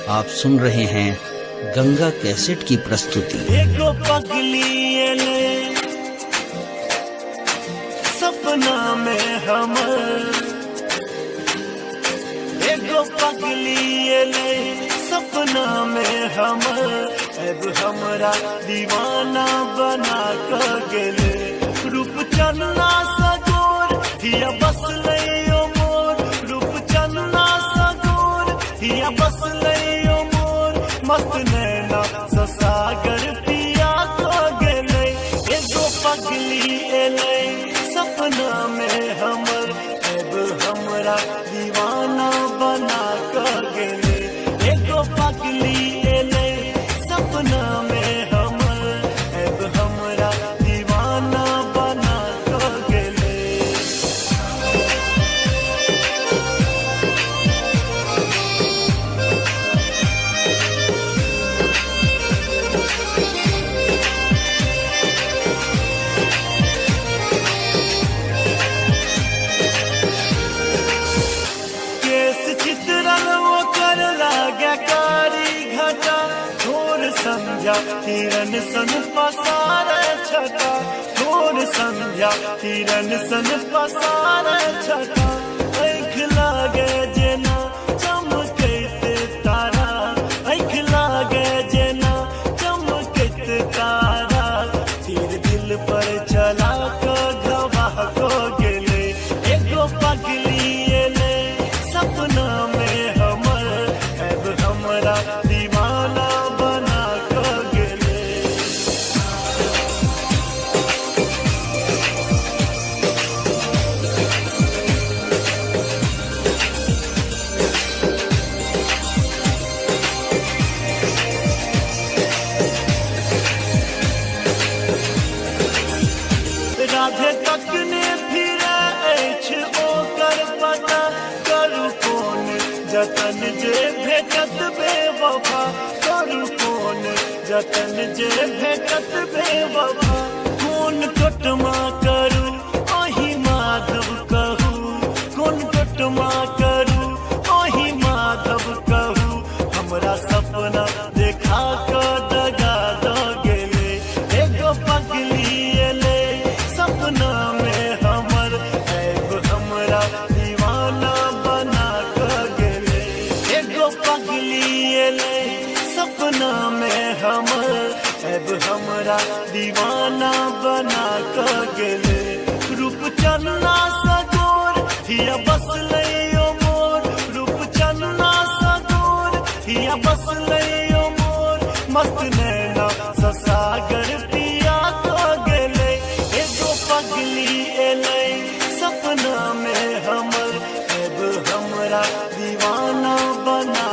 आप सुन रहे हैं गंगा कैसेट की प्रस्तुति। एगो पगली एले सपना में हमर, एगो पगली एले सपना में हमर, अब हमरा दीवाना बना कर गेले। रूप चन्ना सगोर हिया बस लइयो मोर, रूप चन्ना सगोर हिया बस लइयो मोर, मस्त नैना ससागर पिया को गेले। एगो पगली एले सपना में हमर, अब हमरा दीवाना बना कर गेले। एगो पगली एले सपना में हमर, अब हमरा दीवाना बना कर गेले। चित्रल वो कर लागे कारी घटा, थोर संध्या किरण सन पसार छटा, थोर संध्या किरण सन पसार छटा। आँख लागे जेना चमकैत तारा, आँख लागे जेना चमकैत तारा, तीर दिल पर चला कर गवाह को गेले। एगो पगली एले सपना में हमर, अब हमरा दीवाना बना कर गेले। राधे तकने फिरे अछि ओकर पता, करू कोन जतन जे भेटत बेवफा, करू कोन जतन जे भेटत बेवफा। कोन टोटमा करू ओहि माधव कहू, कोन टोटमा करू ओहि माधव कहू, हमरा सपना देखा कर दगा द गेले। एगो पगली एले सपना में हमर, अब हमरा दीवाना बना कर गेले। एगो पगली एले सपना में हमर, अब हमरा दीवाना बना कर गेले। रूप चन्ना सगोर हिया बस लइयो मोर, रूप चन्ना सगोर हिया बस लइयो मोर, मस्त नैना ससागर पिया को गेले। एगो पगली एले सपना में हमर, अब हमरा दीवाना बना